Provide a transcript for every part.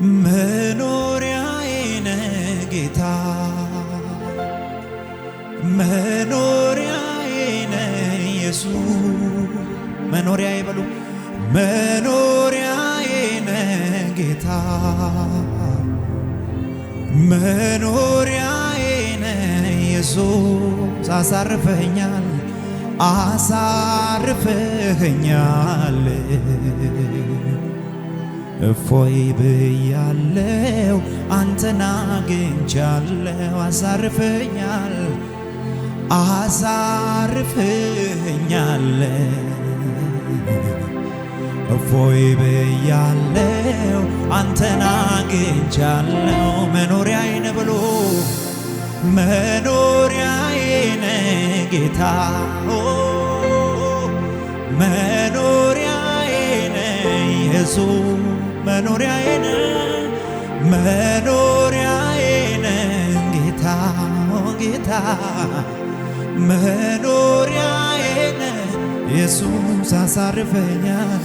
መኖሪያዬ ነህ ጌታ መኖሪያዬ ነህ ኢየሱስ መኖሪያዬ በሉ መኖሪያዬ ነህ ጌታ መኖሪያዬ ነህ ኢየሱስ አሳርፈኸኛል እፎይ ብያለው አንተን አግኝቻለሁ አሳርፈኸኛል እፎይ ብያለው አንተን አግኝቻለሁ መኖሪያዬ ነህ ብሎ መኖሪያዬ ነህ ጌታ መኖሪያዬ ነህ ኢየሱስ መኖሪያዬ ነህ ጌታ ጌታ መኖሪያዬ ነህ ኢየሱስ አሳርፈኸኛል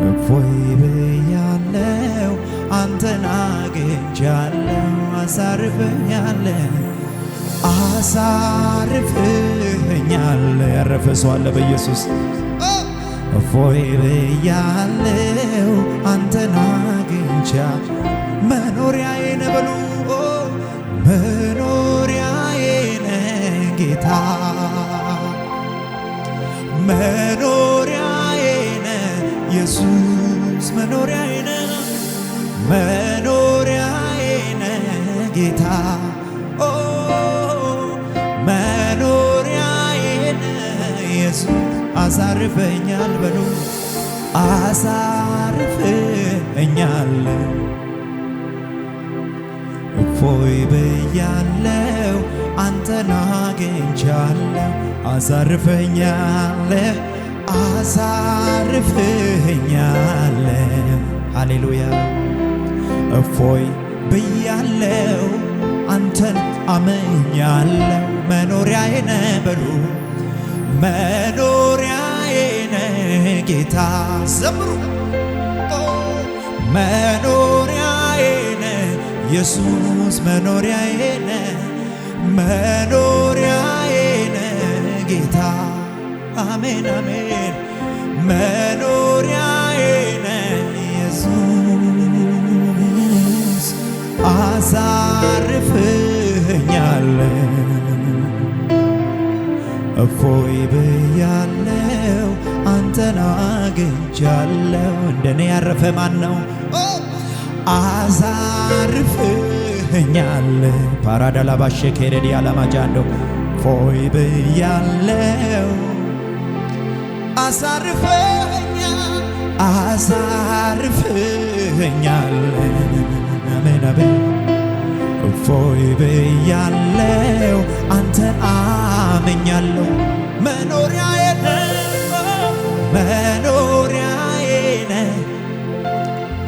እፎይ ብያለው አንተን አግኝቻለሁ አሳርፈኸኛል ያረፈ ሰው አለ በኢየሱስ እፎይ ብያለው አንተን አግኝቻለሁ መኖሪያዬ ነህ በሉ መኖሪያዬ ነህ ጌታ መኖሪያዬ ነህ ኢየሱስ መኖሪያዬ ነህ ጌታ መኖሪያዬ ነህ ኢየሱስ አሳርፈኸኛል በሉ አሳርፈኸኛል እፎይ ብያለው አንተን አግኝቻለሁ አሳርፈኸኛል ሃሌሉያ እፎይ ብያለው አንተን አምኛለሁ መኖሪያዬ ነህ በሉ መኖሪያዬ ነህ ጌታ ዘምሩ መኖሪያዬ ነህ ኢየሱስ መኖሪያዬ ነህ ጌታ አሜን አሜን መኖሪያዬ ነህ ኢየሱስ አሳርፈኸኛል እፎይ ብያለው አንተን አግኝቻለሁ እንደኔ ያረፈ ማን ነው አሳርፈኸኛል ፓራዳላ ባሸከረዲ አላማጃንዶ እፎይ ብያለው አሳርፈኸኛል አሜን አሜን እፎይ ብያለው አንተን አምኛለሁ መኖሪያዬ ነህ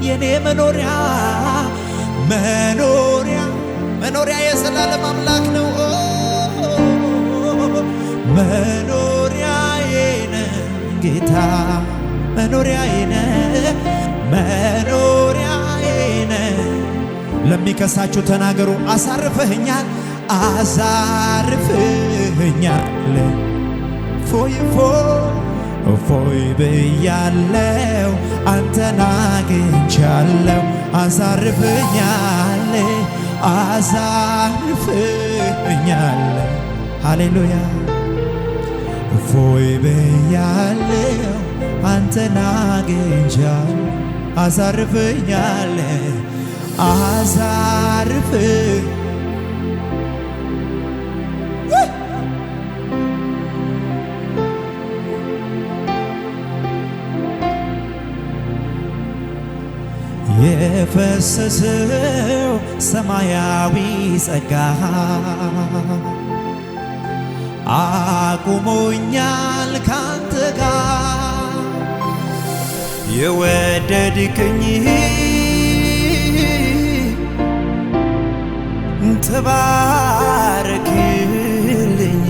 የኔ መኖሪያ የዘላለም አምላክ ነው መኖሪያዬ ነህ ጌታ መኖሪያዬ ነህ ለሚከሳችሁ ተናገሩ አሳርፈኸኛል እፎይ ብያለው አንተን አግኝቻለሁ አሳርፈኸኛል ሃሌሉያ እፎይ ብያለው አንተን አግኝቻለሁ አሳርፈኸኛል የፈሰሰው ሰማያዊ ጸጋ አቁሞኛል ካንተ ጋር የወደድከኝ ተባረክልኝ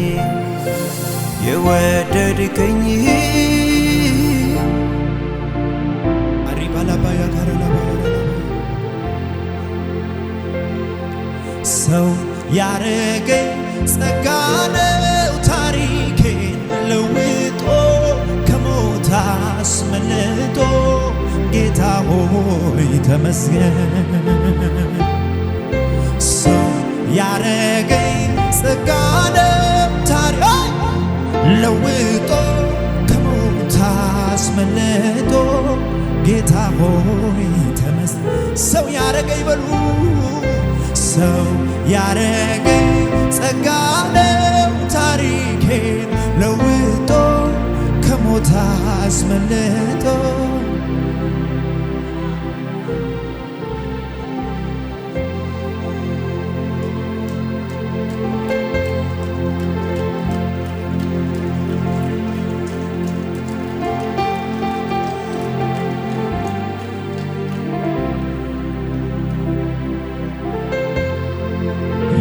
የወደድከኝ አስመልጦ ጌታ ሆይ ተመስገን። ሰው ያረገኝ ጸጋ ነው ታሪክ ለውጦ ከሞት አስመልጦ ጌታ ሆይ ተመስገን። ሰው ያረገኝ በሉ ሰው ያረገኝ ጸጋ ነው ታሪኬን ለውጦ ከሞት አስመልጦ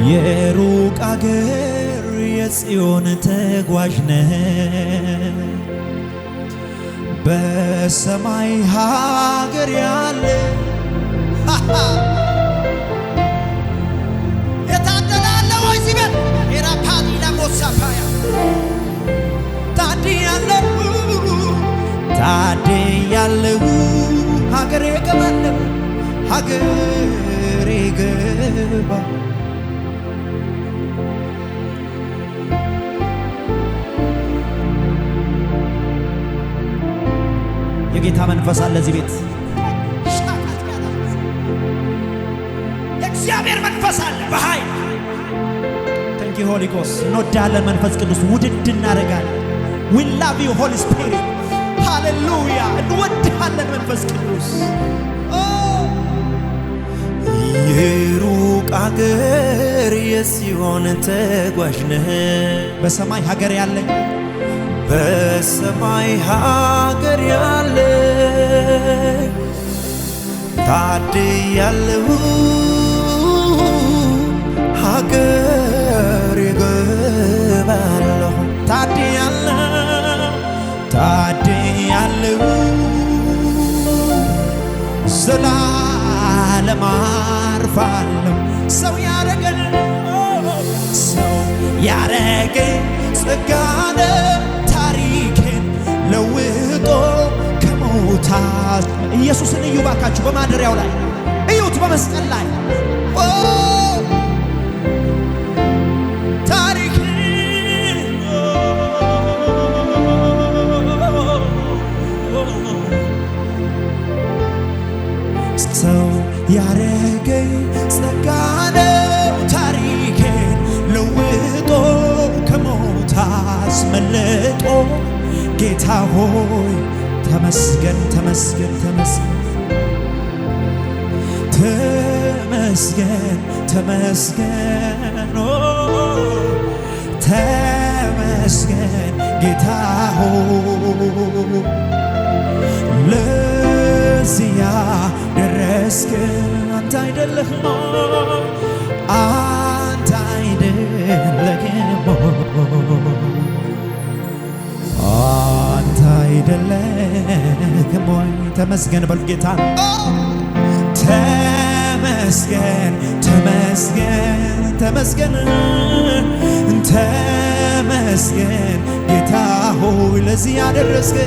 የሩቅ አገር የጽዮን ተጓዥ ነህ በሰማይ ሀገር ያለ የታደላለ ወይ ሲበል የራፓኒ ለሞሳፋያ ታድያለሁ ሀገሬ ገባለሁ ሀገሬ ገባ የጌታ መንፈስ አለ እዚህ ቤት። የእግዚአብሔር መንፈስ አለ በኃይል። ታንክ ዩ ሆሊ ጎስት። እንወዳለን መንፈስ ቅዱስ፣ ውድድ እናደርጋለን። ዊ ላቭ ዩ ሆሊ ስፒሪት። ሃሌሉያ። እንወዳለን መንፈስ ቅዱስ። የሩቅ አገር የጽዮን ተጓዥ ነህ በሰማይ ሀገር ያለኝ በሰማይ ሀገር ያለ ታድያለሁ ሀገር እገባለሁ ታድያለሁ ዘላለም አርፋለሁ። ሰው ያረገኝ ጸጋ ነው ታሪኬን ለውጦ ከሞት ኢየሱስን እዩ ባካችሁ። በማደሪያው ላይ እዩት፣ በመስቀል ላይ ታሪኬን ሰው ያረገኝ ጸጋ ነው ታሪኬን ለውጦ ከሞት አስመልጦ ጌታ ሆይ ተመስገን ተመስገን ተመስገን ተመስገን ተመስገን ተመስገን ጌታ ሆይ ለዚያ ደረስክ አንተ አይደለህም አንተ አይደለህም አንተ አይደለህም ወይ ተመስገን በሉ ጌታ ተመስገን ተመስገን ተመስገን ተመስገን ጌታ ሆይ ለዚህ ያደረስክ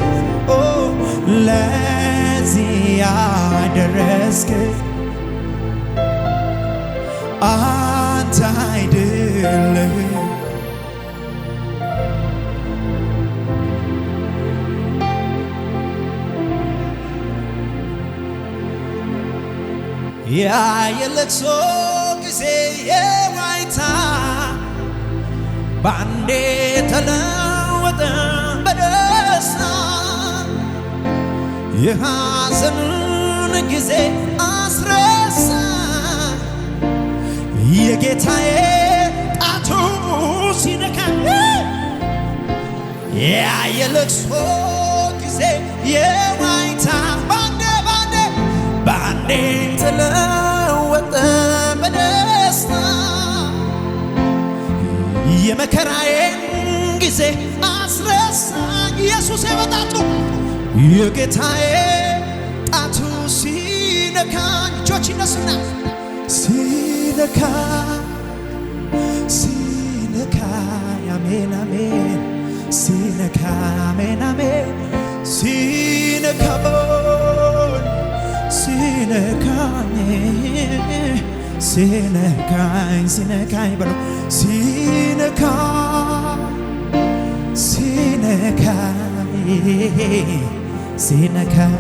ለዚህ ያደረስክ አንተ አይደለህም ያ የለቅሶ ጊዜ የዋይታ ባንዴ ተለወጠ በደስታ የሐዘንን ጊዜ አስረሳ የጌታዬ ጣቱ ሲነካኝ ያ የለቅሶ ጊዜ የዋይታ ባንዴ ተለወጠ በደስታ የመከራዬን ጊዜ አስረሳኝ ኢየሱስ በጣቱ የጌታዬ ጣቱ ሲነካኝ እጆች ይነሱና ሲነካ አሜን አሜን ሲነካ አሜን አሜን ሲነካ ሲነካኝ በሉ ሲነካኝ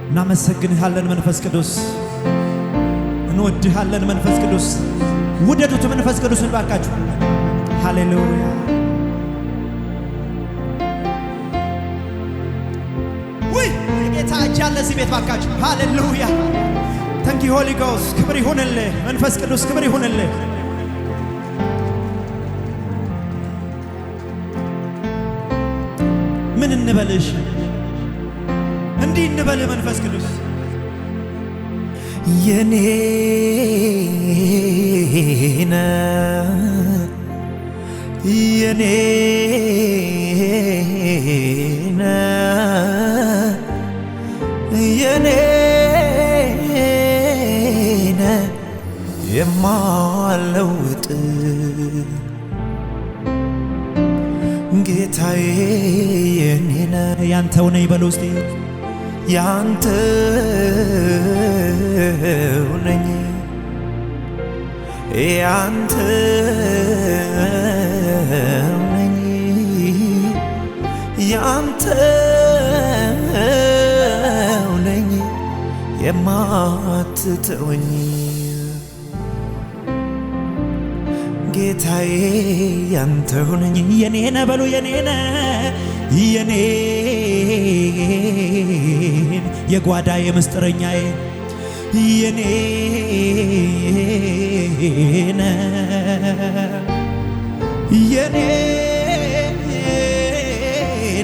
እናመሰግንሃለን መንፈስ ቅዱስ፣ እንወድሃለን መንፈስ ቅዱስ። ውደዱት መንፈስ ቅዱስን ባካችሁ። ሃሌሉያ ወይ ጌታ እጃለ እዚህ ቤት ባካችሁ። ሃሌሉያ ታንክ ዩ ሆሊ ጎስት። ክብር ይሁንልህ መንፈስ ቅዱስ፣ ክብር ይሁንልህ። ምን እንበልሽ? እንዲህ እንበልህ መንፈስ ቅዱስ የኔ ነህ የኔ ነህ የኔ ነህ የማልለውጥ ጌታዬ የኔ ነህ። ያንተው ነኝ በለው እስቲ ያንተው ነኝ ያንተው ነኝ ያንተው ነኝ የማትተወኝ ጌታዬ ያንተው ነኝ። የኔ ነህ በሉ የኔ ነህ የኔን የጓዳ የምስጢረኛዬ የኔ ነህ የኔ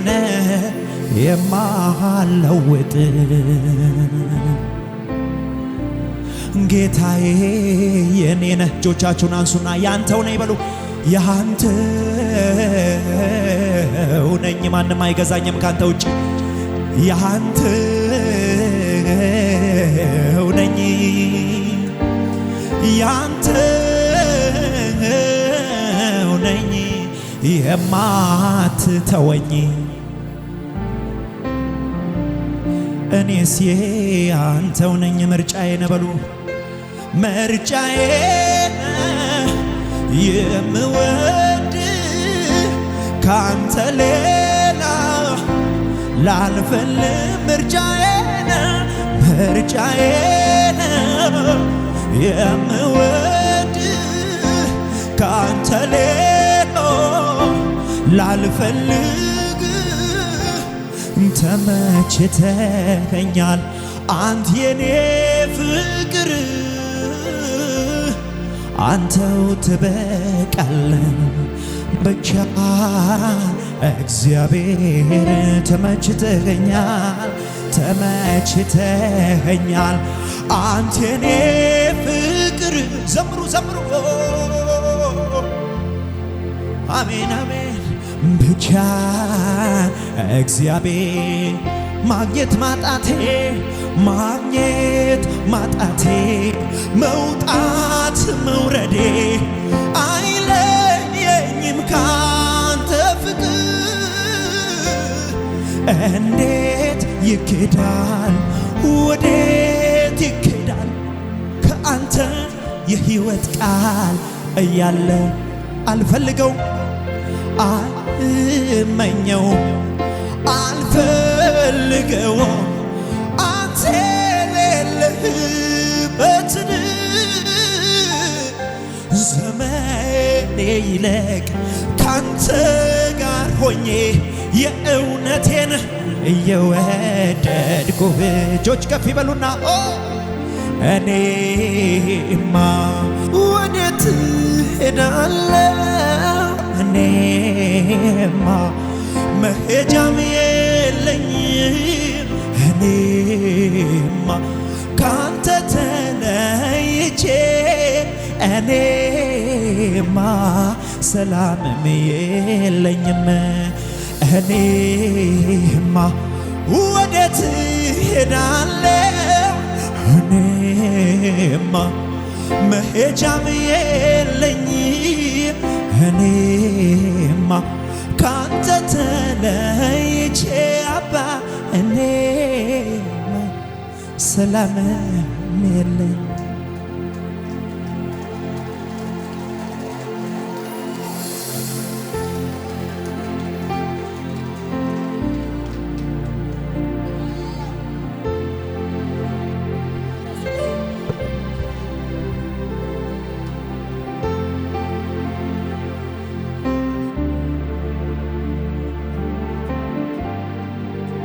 ነህ የማልለውጥ ጌታዬ የኔ ነህ። እጆቻችሁን አንሱና ያንተው ነኝ በሉ። ያንተው ነኝ፣ ማንም አይገዛኝም ካንተ ውጭ። ያንተው ነኝ ያንተው ነኝ የማትተወኝ እኔስ ያንተው ነኝ። ምርጫዬ ነህ በሉ ምርጫዬ የምወድ ካንተ ሌላ ላልፈልግ ምርጫዬ ነህ ምርጫዬ ነህ የምወድ ካንተ ሌላ ላልፈልግ ተመችተኸኛል አንተ የኔ ፍቅር አንተው ትበቃለህ ብቻ እግዚአብሔር ተመችተኸኛል ተመችተኸኛል አንተ የኔ ፍቅር። ዘምሩ ዘምሩ አሜን አሜን። ብቻ እግዚአብሔር ማግኘት ማጣቴ ማግኘት ማጣቴ መውጣት መውረዴ አይለየኝም ካንተ ፍቅር። እንዴት ይክዳል ወዴት ይክዳል ከአንተ የሕይወት ቃል እያለ አልፈልገው አልመኘው አልፈልገው አንተ የሌለህበትን ዘመኔ ይለቅ ካንተ ጋር ሆኜ የእውነቴን እየወደድኩህ። እጆች ከፍ ይበሉና እኔማ ወዴት ሄዳለሁ እኔማ መሄጃም የለኝም እኔማ ካንተ ተለይቼ እኔማ ሰላምም የለኝም እኔማ ወዴት ሄዳለሁ እኔማ መሄጃም የለኝም እኔማ ካንተ ተለይቼ ሰላም የለኝ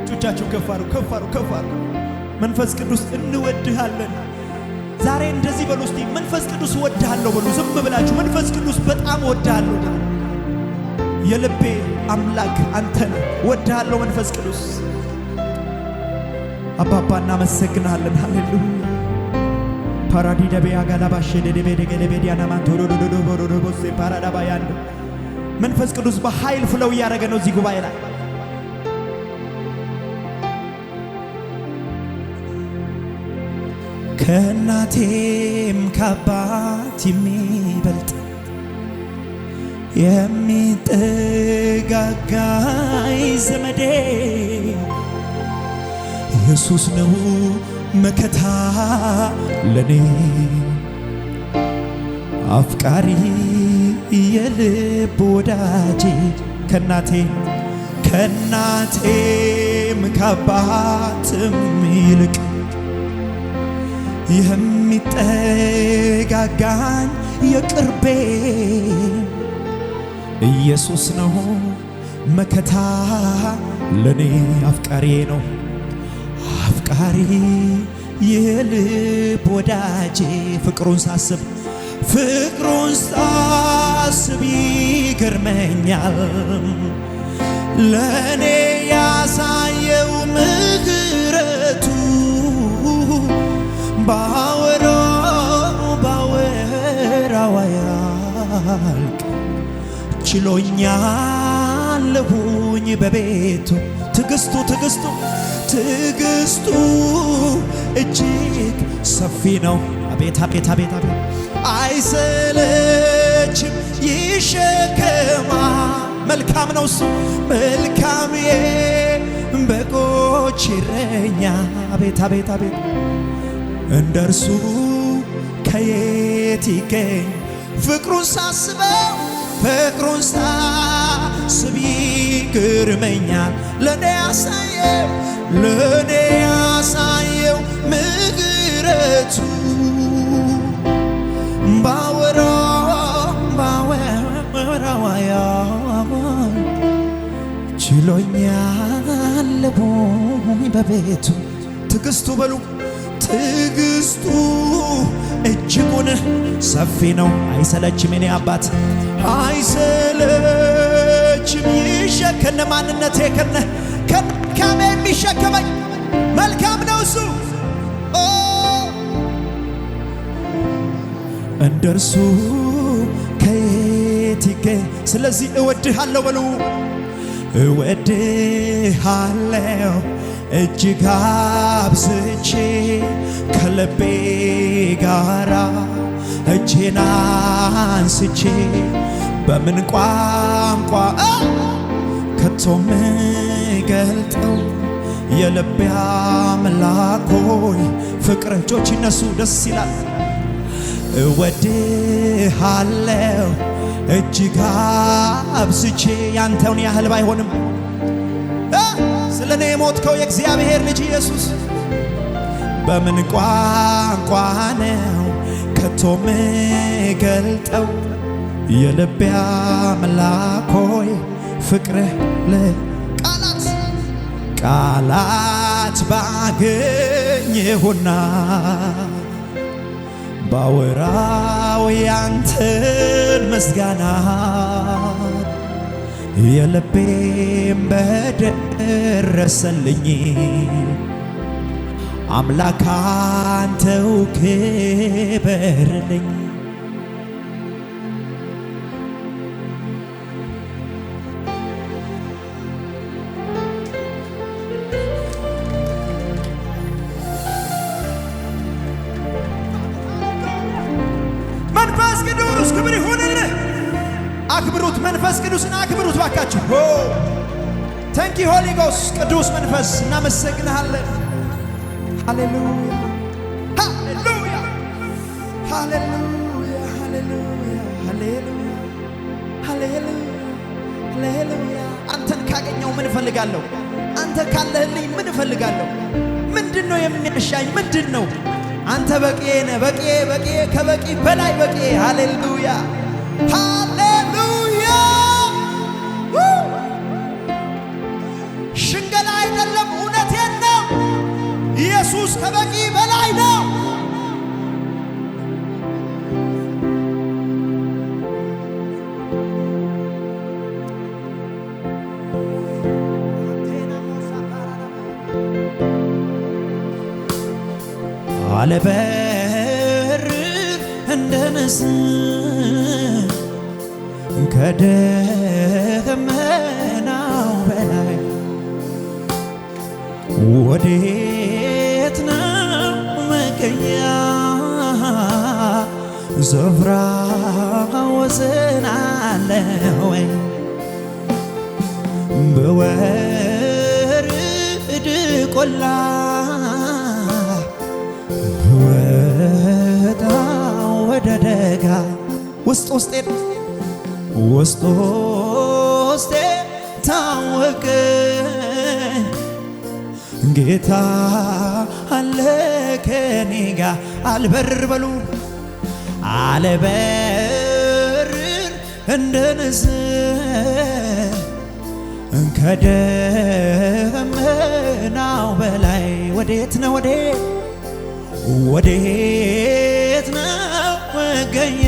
እጆቻችሁ ከፍ አድርጉ። መንፈስ ቅዱስ እንወድሃለን። ዛሬ እንደዚህ በሉ እስቲ፣ መንፈስ ቅዱስ እወድሃለሁ በሉ። ዝም ብላችሁ መንፈስ ቅዱስ በጣም እወድሃለሁ በሉ። የልቤ አምላክ አንተ ነህ። እወድሃለሁ መንፈስ ቅዱስ። አባባ እናመሰግናለን። ሃሌሉያ ፓራዲ ደቤያ ጋላባሽ ደደቤ ደገለቤ ዲያናማን ቶዶዶዶ ቦሮዶ ቦሴ ፓራዳባ ያንዱ መንፈስ ቅዱስ በኃይል ፍለው እያደረገ ነው እዚህ ጉባኤ ላይ። ከእናቴም ከአባት የሚበልጥ የሚጠጋጋኝ ዘመዴ ኢየሱስ ነው መከታ ለኔ አፍቃሪ የልብ ወዳጄ ከእናቴም ከአባትም ይልቅ የሚጠጋጋኝ የቅርቤ ኢየሱስ ነው መከታ ለኔ አፍቃሪ ነው አፍቃሪ የልብ ወዳጄ ፍቅሩን ሳስብ ይገርመኛል ለኔ ያሳየው ምህረቱ ባወራው አያልቅ ችሎኛለሁኝ በቤቱ ትዕግስቱ እጅግ ሰፊ ነው። አቤት አይሰለችም ይሸከማል። መልካም ነው እሱ መልካም የበጎች እረኛ። አቤት እንደርሱ ከየት ይገኝ? ፍቅሩን ሳስብ ይገርመኛል ለኔ ያሳየው ምህረቱ ባወራው አያልቅ ችሎኛለሁኝ በቤቱ ትዕግስቱ በሉ ትዕግስቱ እጅጉን ሰፊ ነው። አይሰለችም የኔ አባት አይሰለችም ይሸከነ ማንነቴ ከነካሜ የሚሸከመኝ መልካም ነው እሱ እንደርሱ ከየት ይገኝ? ስለዚህ እወድሃለሁ በሉ እወድሃለሁ እጅግ አብዝቼ ከልቤ ጋራ እጄን አንስቼ በምን ቋንቋ ከቶ ምገልጠው የልቤ አምላክ ሆይ ፍቅርህ እጆች ይነሱ ደስ ይላል። እወድሃለሁ እጅግ አብዝቼ ያንተውን ያህል ባይሆንም ስለኔ የሞትከው የእግዚአብሔር ልጅ ኢየሱስ በምን ቋንቋ ነው ከቶ ምገልጠው የልቤ አምላክ ሆይ ፍቅርህ ቃላት ባገኘሁና ባወራው ያንተን ምስጋና የልቤም በደረሰልኝ አምላክ አንተው ክበርልኝ። መንፈስ ቅዱስ ክብር ይሁንልህ። አክብሩት፣ መንፈስ ቅዱስን አክብሩት ባካችሁ። ታንክ ዩ ሆሊ ጎስት። ቅዱስ መንፈስ እናመሰግንሃለን። ሃሌሉያ ሃሌሉያ ሃሌሉያ ሃሌሉያ ሃሌሉያ ሃሌሉያ። አንተን ካገኘው ምን እፈልጋለሁ? አንተ ካለህልኝ ምን እፈልጋለሁ? ምንድነው የሚያሻኝ? ምንድነው? አንተ በቂ ነህ። በቂ ከበቂ በላይ በቂ። ሃሌሉያ ሃሌሉያ። ሽንገላ አይደለም፣ እውነቴን ነው። ኢየሱስ ከበቂ በላይ ነው። አለበር እንደ ንስር ከደመናው በላይ ወዴት ነው መገኛ? ስፍራ ወሰን አለ ወይ? በወርድ ቆላ ወጣ ወደ ደጋ ውስጥ ውስጤ ታወቀ። ጌታ አለ ከኔ ጋር። አልበርር በሉ አልበርር እንደ ንስር ከደመናው በላይ ወዴት ነው ወዴት ነው መገኛ?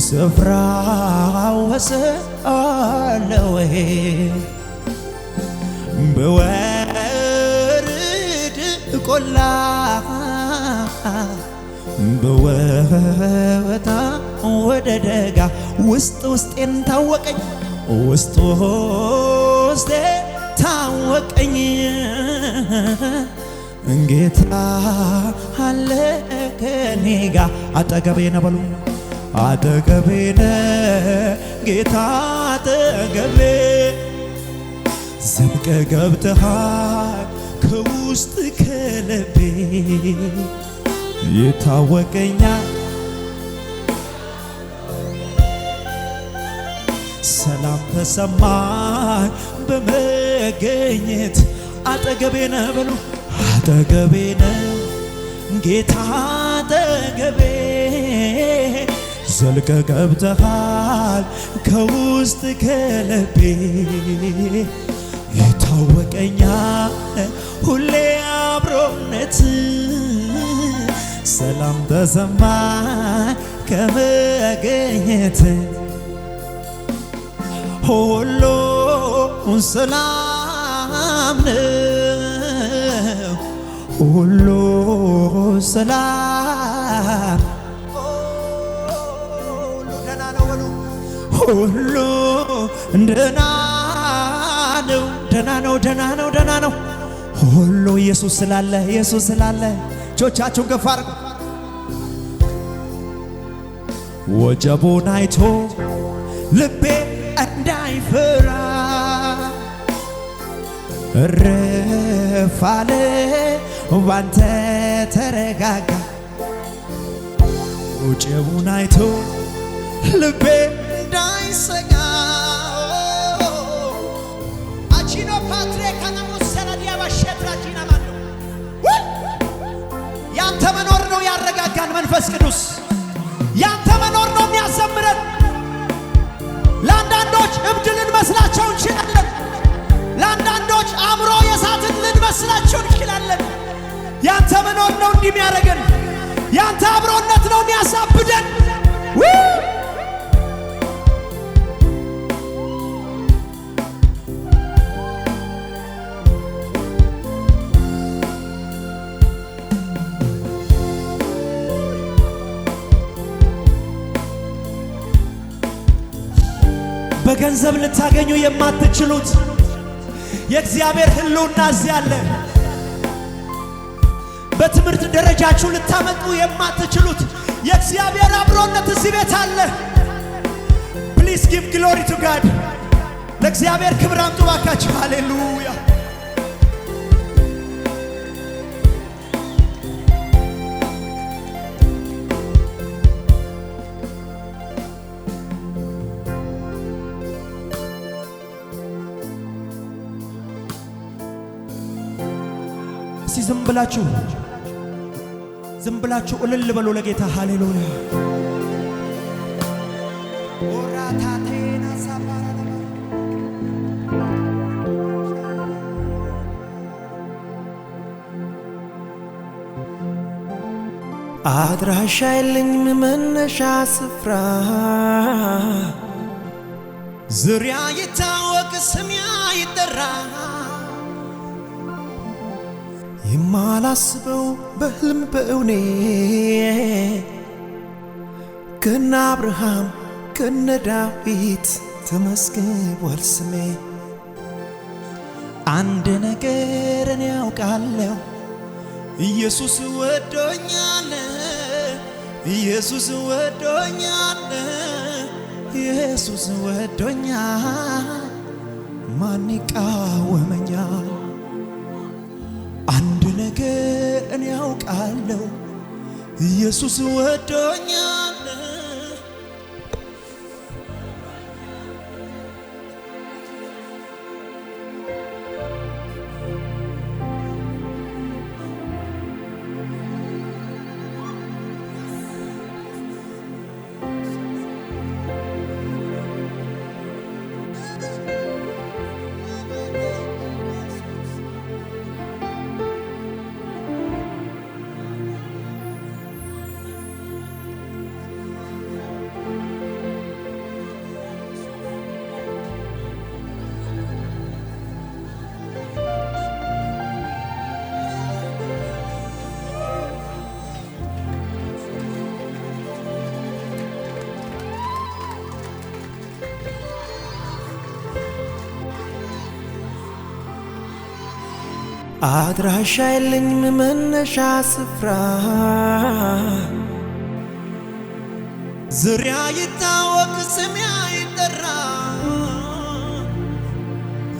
ስፍራ ወሰን አለ ወይ? በወርድ ቆላ በወጣ ወደ ደጋ ውስጤን ታወቀኝ። ውስጤ ታወቀኝ። ጌታ አለ ከኔ ጋር። አጠገቤ ነህ በሉ አጠገቤ ነህ ጌታ አጠገቤ። ዘልቀህ ገብተሃል ከውስጥ ከልቤ። ይታወቀኛል ሰላም ተሰማኝ በመገኘት። አጠገቤ ነህ በሉ አጠገቤ ነህ ጌታ አጠገቤ። ዘልቀህ ገብተሃል ከውስጥ ከልቤ። ይታወቀኛል ሁሌ አብሮነት። ሰላም ተሰማኝ ከመገኘት። ሁሉ ሰላም ነው፣ ሁሉ ሰላም፣ ሁሉ ደህና ነው በሉ። ሁሉ ደህና ነው፣ ደህና ነው፣ ደህና ነው፣ ደህና ነው ሁሉ። ኢየሱስ ስላለ እጆቻችሁን ከፍ አድርጉ። ወጀቡን አይቶ ልቤ እንዳይፈራ እረፍ አለ ባንተ ተረጋጋ። ወጀቡን አይቶ ልቤ እንዳይሰጋ አቺኖ ፓትሬ ካናሙሰራዲያ ባሸትራጂና ማለው ያንተ መኖር ነው ያረጋጋን። መንፈስ ቅዱስ ያንተ መኖር ነው የሚያዘምረን። ለአንዳንዶች እብድ ልንመስላቸው እንችላለን። ለአንዳንዶች አእምሮ የሳትን ልንመስላቸው እንችላለን። ያንተ መኖር ነው እንዲህ የሚያደርገን። ያንተ አብሮነት ነው የሚያሳብደን። በገንዘብ ልታገኙ የማትችሉት የእግዚአብሔር ሕልውና እዚህ አለ። በትምህርት ደረጃችሁ ልታመጡ የማትችሉት የእግዚአብሔር አብሮነት እዚህ ቤት አለ። ፕሊዝ ጊቭ ግሎሪ ቱ ጋድ። ለእግዚአብሔር ክብር አምጡ ባካችሁ። ሃሌሉያ ዝም ብላችሁ እልል በሉ ለጌታ ሃሌሉያ። አድራሻ የለኝም መነሻ ስፍራ ዙሪያ ይታወቅ ስሜ ይጠራ የማላስበው በህልም በእውኔ ከነ አብርሃም ከነ ዳዊት ተመስግቧል ስሜ። አንድ ነገር እኔ ያውቃለሁ ኢየሱስ ወዶኛል፣ ኢየሱስ ወዶኛል፣ ኢየሱስ ወዶኛል፣ ማን ይቃወመኛል? አንድ ነገር እኔ ያውቃለሁ ኢየሱስ ወዶኛል። አድራሻ የለኝም መነሻ ስፍራ ዙሪያ ይታወቅ ስሜ ይጠራ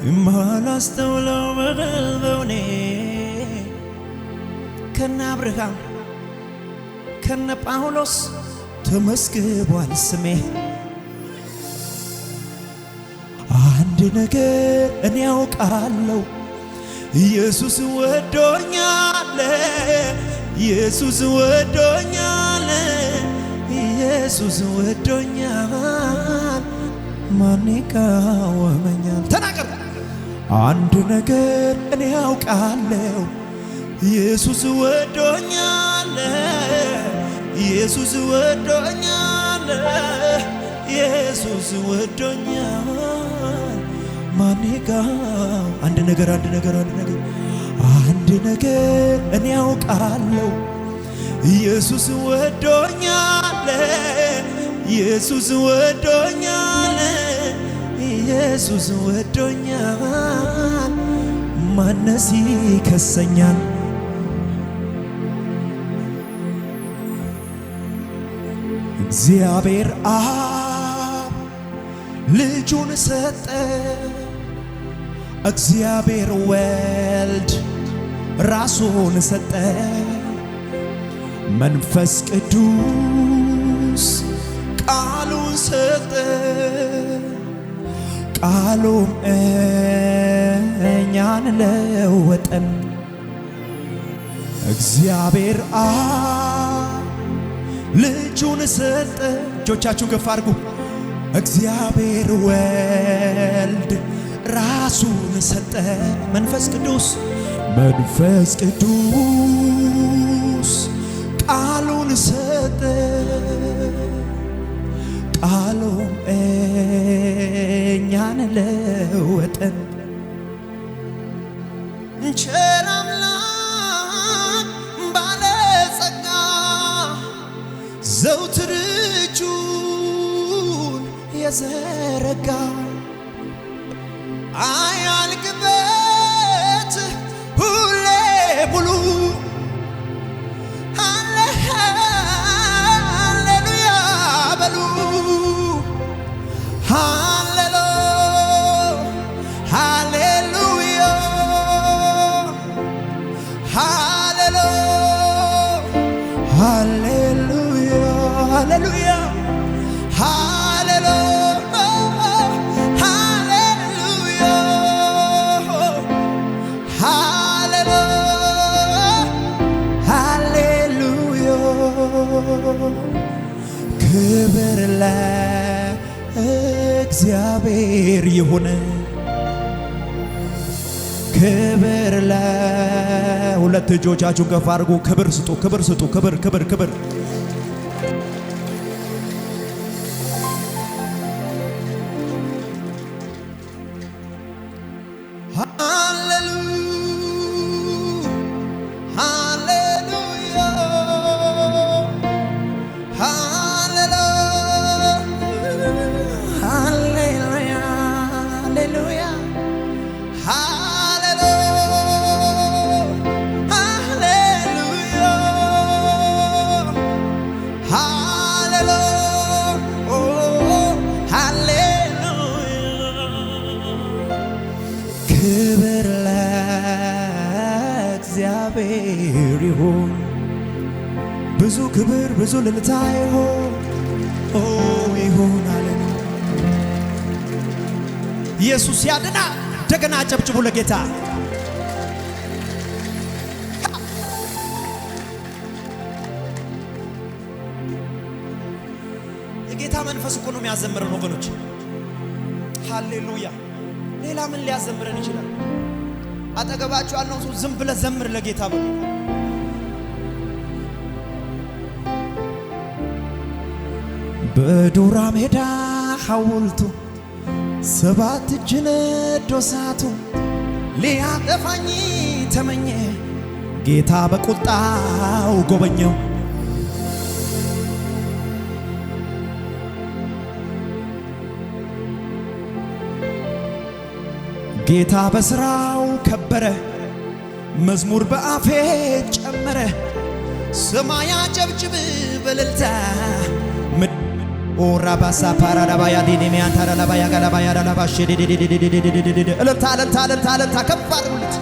የማላስተውለው በእኔ ከነ አብርሃም ከነ ጳውሎስ ተመስግቧል ስሜ። አንድ ነገር እኔ ያውቃለሁ ኢየሱስ ወዶኛል፣ ኢየሱስ ወዶኛል፣ ኢየሱስ ወዶኛል፣ ማን ይቃወመኛል? ተናገር። አንድ ነገር እኔ ያውቃለሁ ኢየሱስ ወዶኛል፣ ኢየሱስ ወዶኛል፣ ኢየሱስ ወዶኛል፣ ማን ይቃወመኛል? አንድ ነገር እኔ ያውቃለሁ ኢየሱስ ወዶኛል፣ ኢየሱስ ወዶኛል፣ ኢየሱስ ወዶኛል፣ ማንስ ይከሰኛል? እግዚአብሔር አብ ልጁን ሰጠ፣ እግዚአብሔር ወልድ ራሱን ሰጠ፣ መንፈስ ቅዱስ ቃሉን ሰጠ፣ ቃሉም እኛን ለወጠን። እግዚአብሔር አብ ልጁን ሰጠ። እጆቻችሁን ከፍ አድርጉ። እግዚአብሔር ወልድ ራሱን ሰጠ፣ መንፈስ ቅዱስ ቃሉን ሰጠ፣ ቃሉም እኛን ለወጠን። ቸር አምላክ ባለጸጋ ዘወትር እጁን የዘረጋ አያልቅበት ሁሌ ሙሉ ሃሌሉያ በሉ ሃሌሉያ ሃሌሉያ ሃሌሉያ ለእግዚአብሔር ይሁን። ክብር ለሁለት እጆቻችሁን ከፍ አድርጉ። ክብር ስጡ፣ ክብር ስጡ፣ ክብር ክብር ክብር። ክብር ለእግዚአብሔር ይሁን። ብዙ ክብር ብዙ ልልታ ይሁን ይሁን። ኢየሱስ ያድና። እንደገና አጨብጭቡ ለጌታ። የጌታ መንፈስ እኮ ነው የሚያዘምረን ወገኖች። ሃሌሉያ። ሌላ ምን ሊያዘምረን ይችላል? አጠገባችሁ ያለው ሰው ዝም ብለህ ዘምር ለጌታ በሉ። በዱራ ሜዳ ሐውልቱ ሰባት እጅ ነዶ እሳቱ ሊያጠፋኝ ተመኘ፣ ጌታ በቁጣው ጎበኘው። ጌታ በሥራው ከበረ፣ መዝሙር በአፌ ጨመረ። ሰማይ አጨብጭብ በእልልታ ኦራባሳ ፓራዳባያ ዲኒሚያን ታራላባያ ጋላባያ ዳላባሽ እልልታ እልልታ እልልታ እልልታ ከፍ አድርጉት።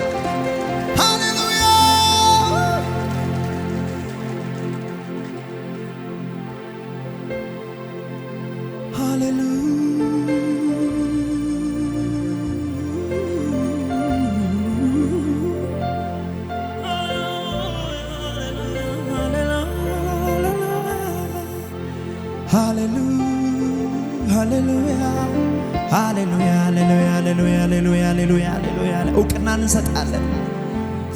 ሃሌሉያ ሃሌሉያ ሃሌሉያ። እውቅናን እንሰጣለን፣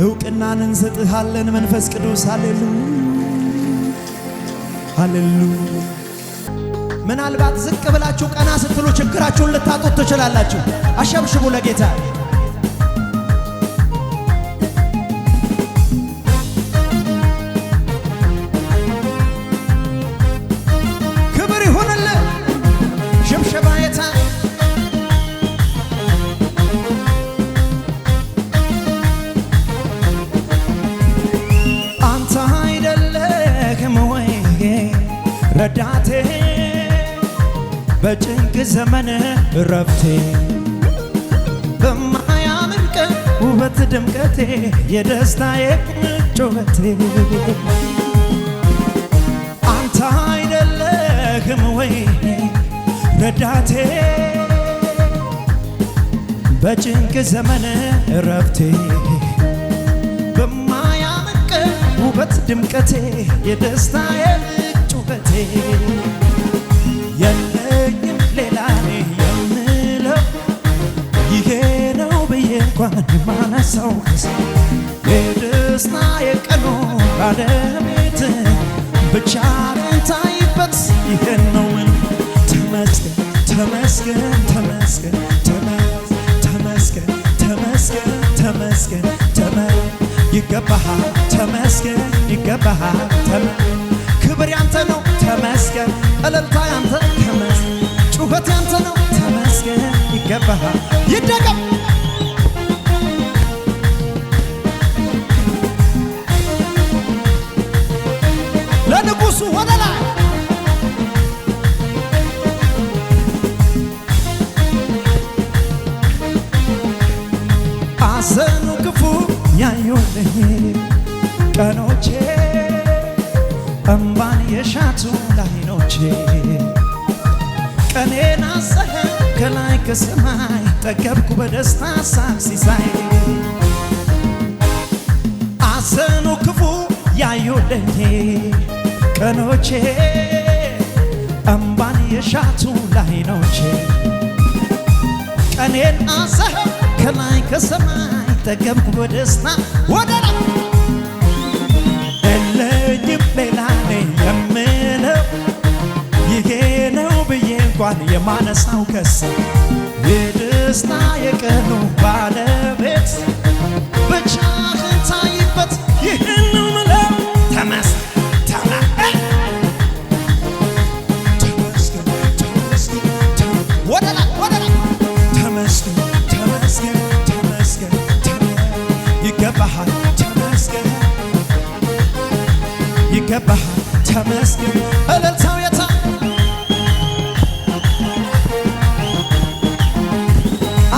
እውቅናን እንሰጥሃለን መንፈስ ቅዱስ። ሃሌሉያ። ምናልባት ዝቅ ብላችሁ ቀና ስትሉ ችግራችሁን ልታጡት ትችላላችሁ። አሸብሽቡ ለጌታ። ክብር ይሁንልህ። ሽብሸባ የታ ረዳቴ በጭንቅ ዘመን ረፍቴ በማያምር ቀን ውበት ድምቀቴ የደስታዬ ጩኸቴ አንተ አይደለህም ወይ ረዳቴ በጭንቅ ዘመን ረፍቴ በማያምር ቀን ውበት ድምቀቴ የደስታዬ ጩኸቴ የለኝም ሌላ የምለው ይሄ ነው ብዬ እንኳን የማነሳው የደስታ የቀኑ ባለቤት ብቻ ታይበት ይሄን ነው። ተመስገን ተመስገን ተመስገን ተመስገን ተመስገን ተመስገን ይገባሃል ተመስገን ይገባሃል ክብር ያንተ ነው ተመስገን፣ እልልታ ያንተ ተመስገን፣ ጩኸት ያንተ ነው ተመስገን፣ ይገባሃል ይደገም። ለንጉሡ ወደ ላይ አዘኑ ክፉ ያዩልኝ ቀኖቼ እምባን የሻቱ ላይኖቼ ቀኔን አሰኸ ከላይ ከሰማይ ጠገብኩ በደስታ ሳቅ ሲሳይ አዘኑ ክፉ ያዩልኝ ቀኖቼ እምባን የሻቱ ላይኖቼ ቀኔን አሰኸው ከላይ ከሰማይ ጠገብኩ በደስታ ወደ ላይ የለኝም ሌላ ነኝ የምለው ይሄ ነው ብዬ እንኳን የማነሳው ከሰው የደስታ የቀኑ ባለቤት ብቻህን ታይበት ይህን ነው ምለው ተመስገን ይገባሃል ተመስገን እልልታው የታ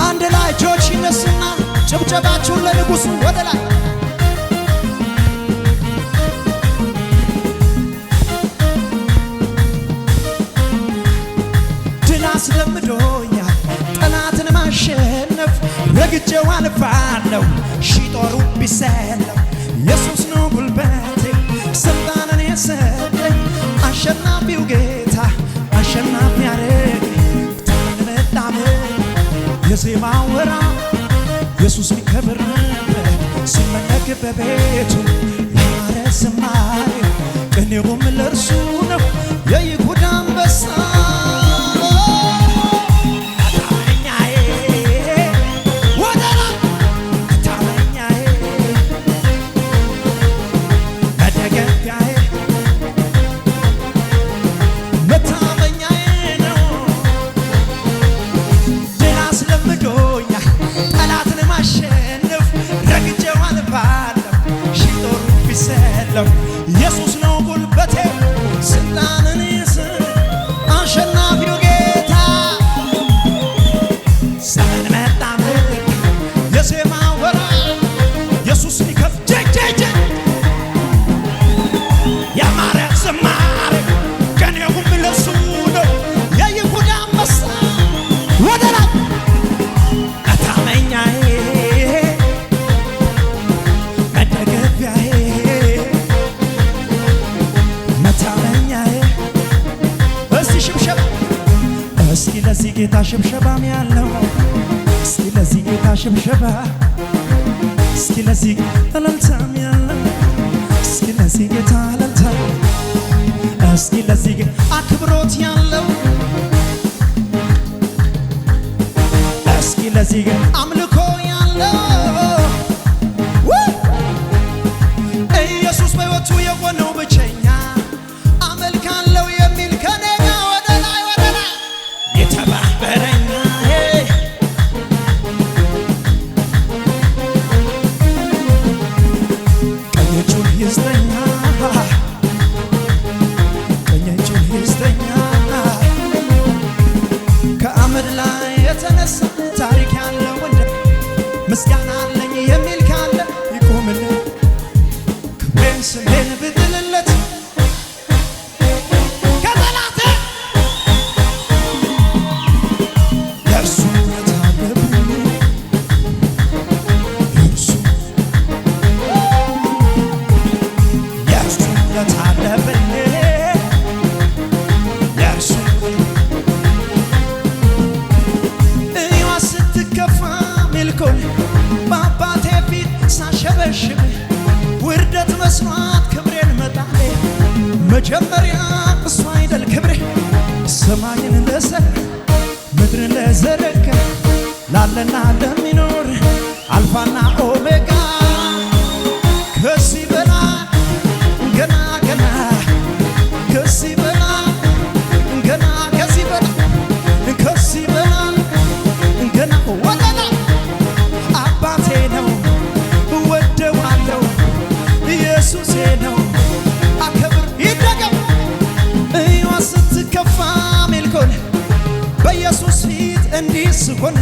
አንድ ላይ እጆች ይነሱና ጭብጨባችሁን ለንጉሡ ወደ ላይ ድል አስለምዶኛል ጠላትን ማሸነፍ ረግጬው አልፋለሁ ሺህ ጦሩ ቢሰለፍ ኢየሱስ ነው ጉልበቴ ስልጣንን የሰጠኝ አሸናፊው ጌታ አሸናፊ ያረገኝ ተመጣጣም የዜማ ወራ ኢየሱስ ሚከብርበት ሲመለክ በቤቱ ያማረ ዝማሬ ቅኔውም ለእርሱ ነው የይሁዳ አንበሳ ኢየሱስ ነው ጉልበቴ ስልጣንን ይስጥ አሸናፊው ጌታ ዘመን መጣ የዜማ ወራ ኢየሱስ ሊከፍ ያማረ ዝማሬ ቀኔውም ለእርሱ ነው የይሁዳ አንበሳ ወደ ላይ መታመኛዬ እስኪ ለዚህ ጌታ ሽብሸባም ያለው እስኪ ለዚህ ጌታ ሽብሸባ እስኪ ለዚህ እልልታም ያለው እስኪ ለዚህ ጌታ እልልታ እስኪ ለዚህ ጌታ አክብሮት ያለው እስኪ ለዚህ ጌታ አምልኮ ያለው ኢየሱስ በሕይወቱ የሆነው ብቸኛ አመልካለው የሚል ከኔ ጋር ወደ ላይ የተባበረኝ ቀኝ እጁን ይስጠኛ ከአመድ ላይ የተነሳ ታሪክ ያለው ወንድ ምስጋና አለኝ የሚል ካለ ይቆምልኝ ክብሬን ስሜን ብጥልለት ከጠላቴ የእርሱ ውለታ አለብኝ የእርሱ ውለታ አለብኝ የእርሱ እኔዋ ስትከፋ ሚልኮን በአባቴ ፊት ሳሸበሽብ ውርደት መስሏት ክብሬን መጣሌ መጀመሪያ እሱ አይደል ክብሬ ሰማይን ለሰራ ምድርን ለዘረጋ ላለና ለሚኖር አልፋና ኦሜጋ ከዚህ በላይ ገና ገና ከዚህ በላይ ገና ከዚህ በላይ ከዚህ በላይ ገና ወለላ አባቴ ነው እወደዋለሁ ኢየሱሴ ነው አከብር ይደገም እዩዋ ስትከፋ ሜልኮን በኢየሱስ ፊት እንዲህ ስሆን